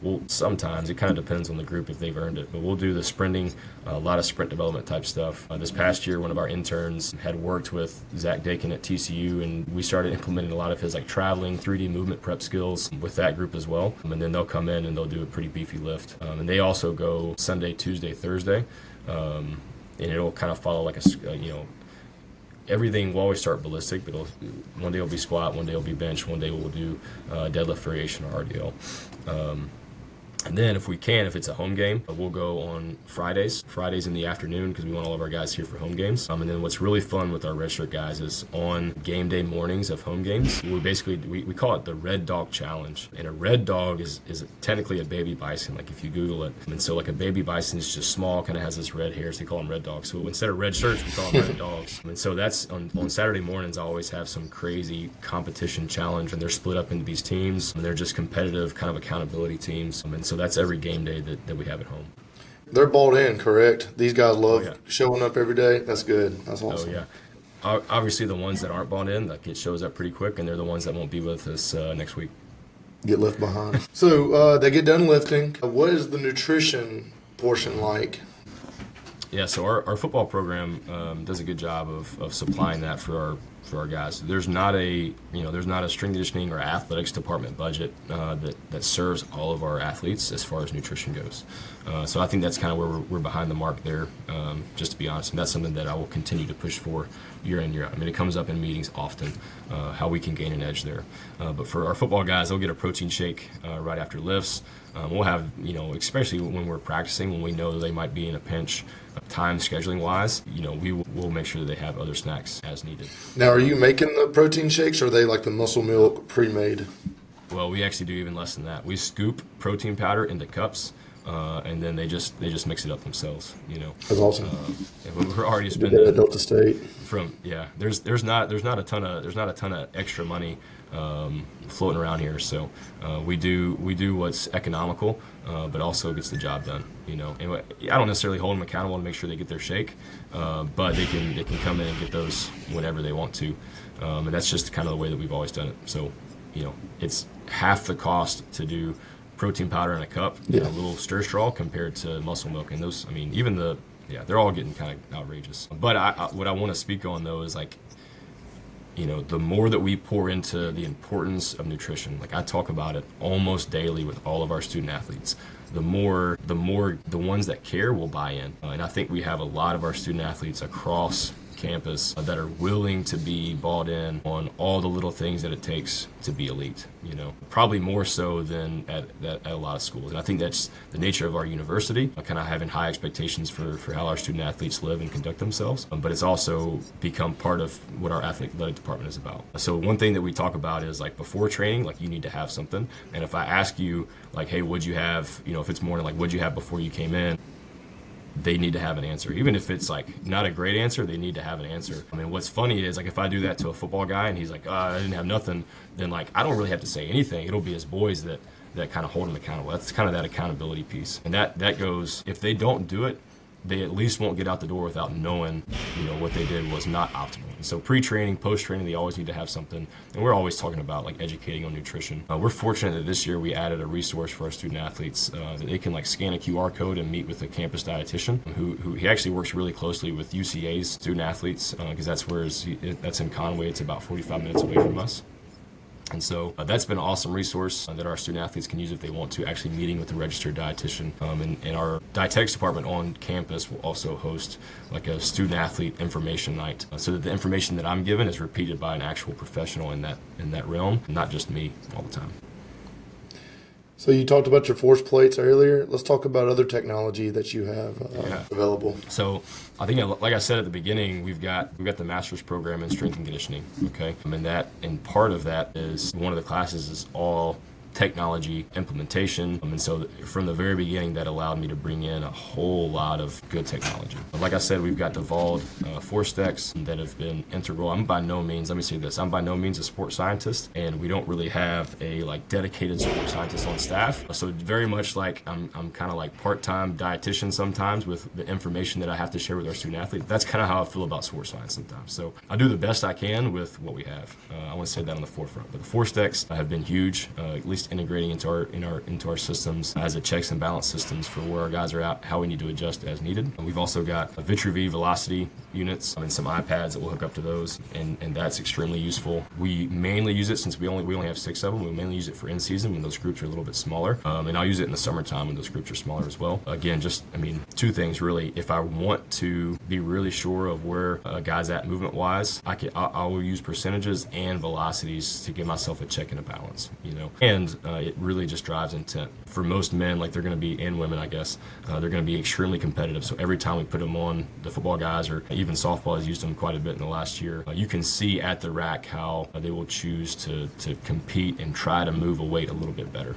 Speaker 2: we'll sometimes, it kind of depends on the group if they've earned it, but we'll do the sprinting, a lot of sprint development type stuff. This past year, one of our interns had worked with Zach Dakin at TCU, and we started implementing a lot of his like traveling 3D movement prep skills with that group as well. And then they'll come in and they'll do a pretty beefy lift. And they also go Sunday, Tuesday, Thursday, and it'll kind of follow like everything will always start ballistic, but one day it'll be squat, one day it'll be bench, one day we'll do deadlift variation or RDL. And then if it's a home game, we'll go on Fridays in the afternoon because we want all of our guys here for home games. And then what's really fun with our redshirt guys is on game day mornings of home games, we call it the Red Dog Challenge. And a red dog is technically a baby bison, like if you Google it. And so like a baby bison is just small, kind of has this red hair, so they call them red dogs. So instead of red shirts, we call them red dogs. And so that's on Saturday mornings, I always have some crazy competition challenge, and they're split up into these teams, and they're just competitive kind of accountability teams. And so that's every game day that we have at home.
Speaker 1: They're bought in, correct? These guys love showing up every day. That's good. That's awesome.
Speaker 2: Oh, yeah. Obviously, the ones that aren't bought in, like it shows up pretty quick, and they're the ones that won't be with us next week.
Speaker 1: Get left behind. So they get done lifting. What is the nutrition portion like?
Speaker 2: Yeah, so our football program does a good job of supplying that for our guys. There's not a strength conditioning or athletics department budget that serves all of our athletes as far as nutrition goes. So I think that's kind of where we're behind the mark there, just to be honest. And that's something that I will continue to push for year in, year out. It comes up in meetings often, how we can gain an edge there. But for our football guys, they'll get a protein shake right after lifts. We'll have, especially when we're practicing, when we know that they might be in a pinch, time scheduling wise, we'll make sure that they have other snacks as needed.
Speaker 1: Now, are you making the protein shakes, or are they like the muscle milk pre-made?
Speaker 2: Well, we actually do even less than that. We scoop protein powder into cups. and then they just mix it up themselves.
Speaker 1: That's awesome.
Speaker 2: And we're already
Speaker 1: Did that at
Speaker 2: spending
Speaker 1: Delta State.
Speaker 2: there's not a ton of extra money floating around here, so we do what's economical, but also gets the job done. And I don't necessarily hold them accountable to make sure they get their shake, but they can come in and get those whenever they want to, and that's just kind of the way that we've always done it. So it's half the cost to do protein powder in a cup, and a little stir straw compared to muscle milk, and those, they're all getting kind of outrageous. But what I want to speak on though is the more that we pour into the importance of nutrition, like I talk about it almost daily with all of our student athletes, the more the ones that care will buy in. And I think we have a lot of our student athletes across campus that are willing to be bought in on all the little things that it takes to be elite, probably more so than at a lot of schools. And I think that's the nature of our university, kind of having high expectations for how our student athletes live and conduct themselves. But it's also become part of what our athletic department is about. So one thing that we talk about is before training, you need to have something. And if I ask you hey, what'd you have, if it's morning, what'd you have before you came in? They need to have an answer. Even if it's not a great answer, they need to have an answer. What's funny is if I do that to a football guy and he's I didn't have nothing, then I don't really have to say anything. It'll be his boys that kind of hold him accountable. That's kind of that accountability piece. And that goes, if they don't do it, they at least won't get out the door without knowing, what they did was not optimal. And so pre-training, post-training, they always need to have something. And we're always talking about educating on nutrition. We're fortunate that this year we added a resource for our student athletes that they can scan a QR code and meet with a campus dietitian who he actually works really closely with UCA's student athletes because that's in Conway. It's about 45 minutes away from us. And so that's been an awesome resource that our student athletes can use if they want to, actually meeting with a registered dietitian. And our dietetics department on campus will also host a student athlete information night so that the information that I'm given is repeated by an actual professional in that realm, not just me all the time.
Speaker 1: So you talked about your force plates earlier. Let's talk about other technology that you have available.
Speaker 2: So I think, like I said at the beginning, we've got the master's program in strength and conditioning. Okay, and part of that is one of the classes is all technology implementation. And so from the very beginning, that allowed me to bring in a whole lot of good technology. Like I said, we've got devolved force decks that have been integral. I'm by no means a sports scientist, and we don't really have a dedicated sports scientist on staff. So very much I'm kind of part-time dietitian sometimes with the information that I have to share with our student athletes. That's kind of how I feel about sports science sometimes. So I do the best I can with what we have. I want to say that on the forefront. But the force decks have been huge, at least integrating into our systems as a checks and balance systems for where our guys are at, how we need to adjust as needed. And we've also got Vitruvi velocity units and some iPads that will hook up to those, and that's extremely useful. We mainly use it since we only have 6 of them. We mainly use it for in season when those groups are a little bit smaller, and I'll use it in the summertime when those groups are smaller as well. Again, two things really. If I want to be really sure of where a guy's at movement wise, I will use percentages and velocities to give myself a check and a balance. And it really just drives intent. For most men, they're going to be, and women, I guess, they're going to be extremely competitive. So every time we put them on, the football guys, or even softball has used them quite a bit in the last year, you can see at the rack how they will choose to compete and try to move a weight a little bit better.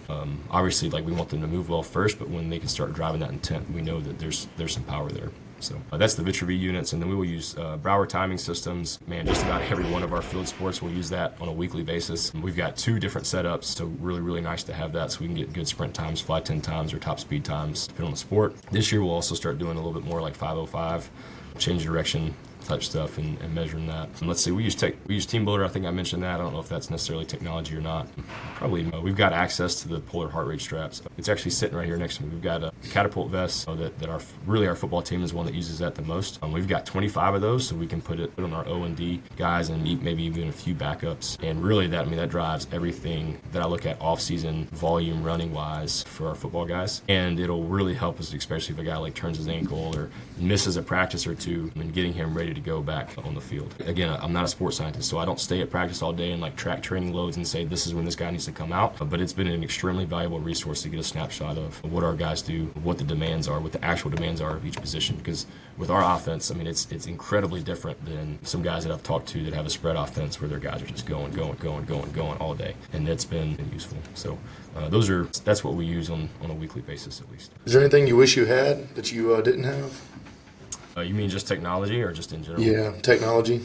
Speaker 2: Obviously, we want them to move well first, but when they can start driving that intent, we know that there's some power there. So that's the Vitruvi units, and then we will use Brower timing systems. Just about every one of our field sports will use that on a weekly basis. We've got 2 different setups, so really, really nice to have that so we can get good sprint times, fly 10 times, or top speed times, depending on the sport. This year we'll also start doing a little bit more 505, change direction type stuff and measuring that. And let's see, we use Team Builder. I think I mentioned that. I don't know if that's necessarily technology or not. Probably no. We've got access to the polar heart rate straps. It's actually sitting right here next to me. We've got a catapult vest that our football team is one that uses that the most. We've got 25 of those, so we can put on our O&D guys and maybe even a few backups. And really that drives everything that I look at off-season volume running wise for our football guys. And it'll really help us, especially if a guy turns his ankle or misses a practice or two, and getting him ready ready to go back on the field. Again, I'm not a sports scientist, so I don't stay at practice all day and like track training loads and say this is when this guy needs to come out. But it's been an extremely valuable resource to get a snapshot of what our guys do, what the demands are, what the actual demands are of each position. Because with our offense, I mean, it's incredibly different than some guys that I've talked to that have a spread offense where their guys are just going all day, and that's been useful. So that's what we use on a weekly basis at least.
Speaker 1: Is there anything you wish you had that you didn't have?
Speaker 2: You mean just technology or just in general?
Speaker 1: Yeah, technology.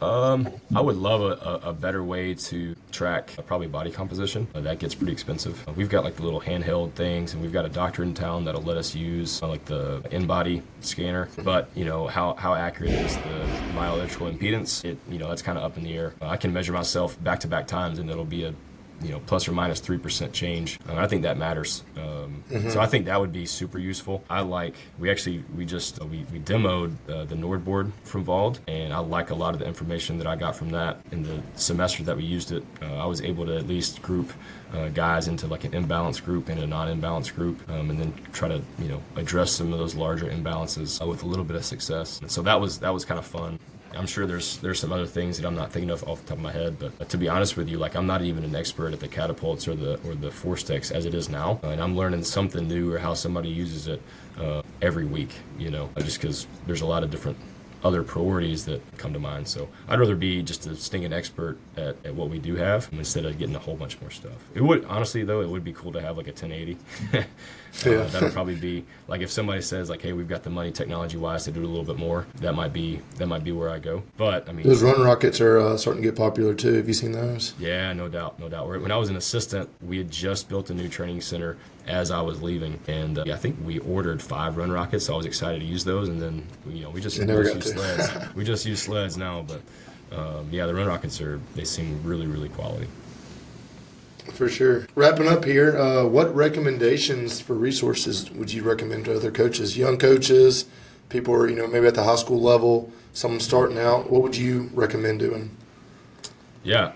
Speaker 2: I would love a better way to track probably body composition. That gets pretty expensive. We've got like the little handheld things, and we've got a doctor in town that'll let us use like the in-body scanner. But how accurate is the myoelectrical impedance? That's kind of up in the air. I can measure myself back-to-back times, and it'll be a plus or minus 3% change. I think that matters. So I think that would be super useful. We demoed the Nord board from Vald, and I like a lot of the information that I got from that in the semester that we used it. I was able to at least group guys into like an imbalance group and a non-imbalance group, and then try to address some of those larger imbalances with a little bit of success. And so that was kind of fun. I'm sure there's some other things that I'm not thinking of off the top of my head, but to be honest with you, like I'm not even an expert at the catapults or the force techs as it is now, and I'm learning something new or how somebody uses it every week, just because there's a lot of different other priorities that come to mind. So I'd rather be just a stinging expert at what we do have instead of getting a whole bunch more stuff. It would, honestly though, it would be cool to have like a 1080. That'll probably be like if somebody says like, hey, we've got the money technology wise to do a little bit more, that might be where I go. But I mean,
Speaker 1: those run rockets are starting to get popular too. Have you seen those?
Speaker 2: Yeah, no doubt. When I was an assistant, we had just built a new training center as I was leaving, and I think we ordered 5 run rockets, so I was excited to use those, and then we just use sleds. We just use sleds now, but the run rockets they seem really, really quality.
Speaker 1: For sure. Wrapping up here, what recommendations for resources would you recommend to other coaches, young coaches, people who are maybe at the high school level, someone starting out? What would you recommend doing?
Speaker 2: Yeah.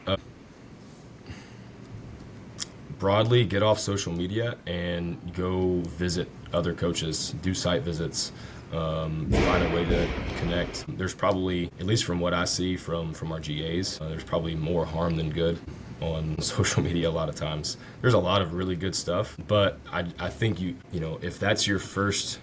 Speaker 2: Broadly, get off social media and go visit other coaches, do site visits, find a way to connect. There's probably, at least from what I see from our GAs, there's probably more harm than good on social media a lot of times. There's a lot of really good stuff, but I think if that's your first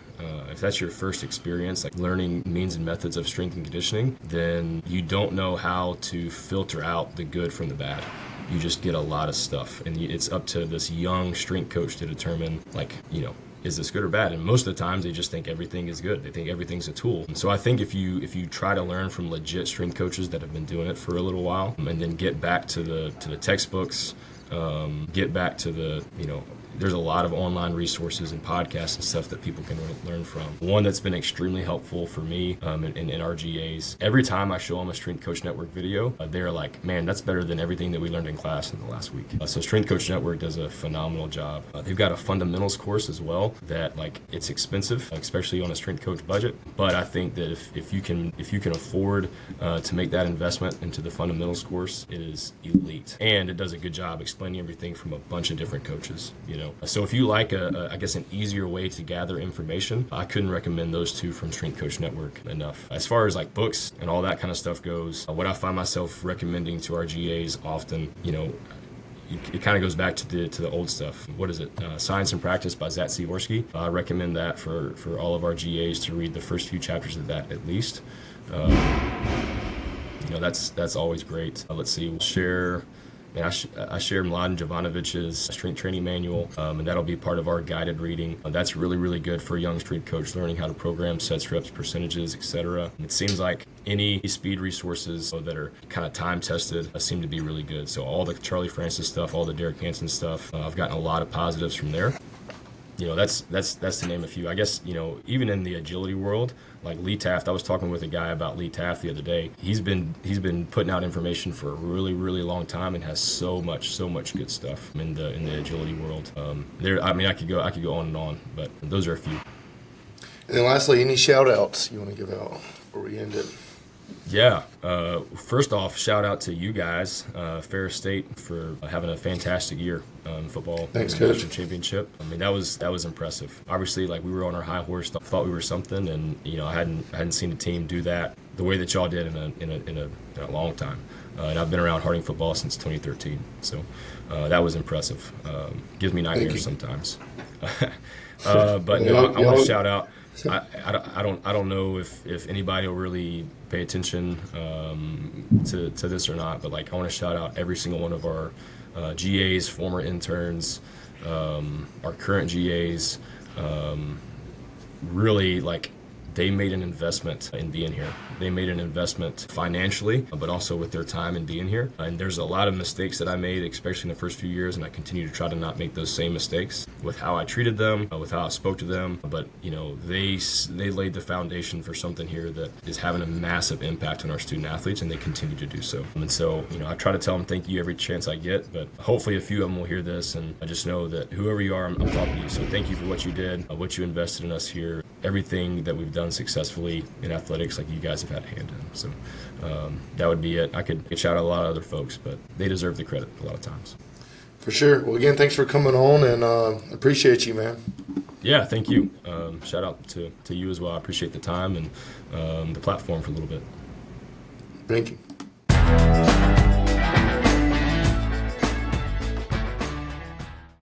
Speaker 2: experience, like learning means and methods of strength and conditioning, then you don't know how to filter out the good from the bad. You just get a lot of stuff, and it's up to this young strength coach to determine, is this good or bad? And most of the times they just think everything is good. They think everything's a tool. And so I think if you try to learn from legit strength coaches that have been doing it for a little while, and then get back to the textbooks, get back to there's a lot of online resources and podcasts and stuff that people can learn from. One that's been extremely helpful for me in our GAs, every time I show them a Strength Coach Network video, they're like, man, that's better than everything that we learned in class in the last week. So Strength Coach Network does a phenomenal job. They've got a fundamentals course as well that it's expensive, especially on a strength coach budget. But I think that if you can afford to make that investment into the fundamentals course, it is elite. And it does a good job explaining everything from a bunch of different coaches, So if you like an easier way to gather information, I couldn't recommend those two from Strength Coach Network enough. As far as like books and all that kind of stuff goes, what I find myself recommending to our GAs often, it kind of goes back to the old stuff. What is it? Science and Practice by Zat Siorski. I recommend that for all of our GAs to read the first few chapters of that at least. That's always great. Let's see. We'll share. And I shared Mladen Jovanovich's strength training manual, and that'll be part of our guided reading. That's really, really good for a young strength coach learning how to program sets, reps, percentages, etc. It seems like any speed resources that are kind of time tested seem to be really good. So all the Charlie Francis stuff, all the Derek Hansen stuff, I've gotten a lot of positives from there. That's to name a few. I guess, even in the agility world, like Lee Taft, I was talking with a guy about Lee Taft the other day. He's been putting out information for a really, really long time and has so much good stuff in the agility world. I could go on and on, but those are a few.
Speaker 1: And then lastly, any shout outs you want to give out before we end it?
Speaker 2: Yeah. First off, shout out to you guys, Ferris State, for having a fantastic year in football.
Speaker 1: Thanks,
Speaker 2: in the
Speaker 1: Coach.
Speaker 2: national championship. I mean, that was impressive. Obviously, like, we were on our high horse, thought we were something, and I hadn't seen a team do that the way that y'all did in a long time. And I've been around Harding football since 2013, so that was impressive. Gives me nightmares sometimes. But no, I want to shout out. I don't know if anybody will really pay attention to this or not, but like, I want to shout out every single one of our GAs, former interns, our current GAs. Really, like, they made an investment in being here. They made an investment financially, but also with their time in being here. And there's a lot of mistakes that I made, especially in the first few years, and I continue to try to not make those same mistakes with how I treated them, with how I spoke to them. But they laid the foundation for something here that is having a massive impact on our student athletes, and they continue to do so. And so, I try to tell them thank you every chance I get, but hopefully a few of them will hear this, and I just know that whoever you are, I'm talking to you. So thank you for what you did, what you invested in us here, everything that we've done successfully in athletics. Like, you guys have had a hand in. So that would be it. I could shout out a lot of other folks, but they deserve the credit a lot of times.
Speaker 1: For sure. Well, again, thanks for coming on, and appreciate you, man.
Speaker 2: Yeah, thank you. Shout out to you as well. I appreciate the time and the platform for a little bit.
Speaker 1: Thank you.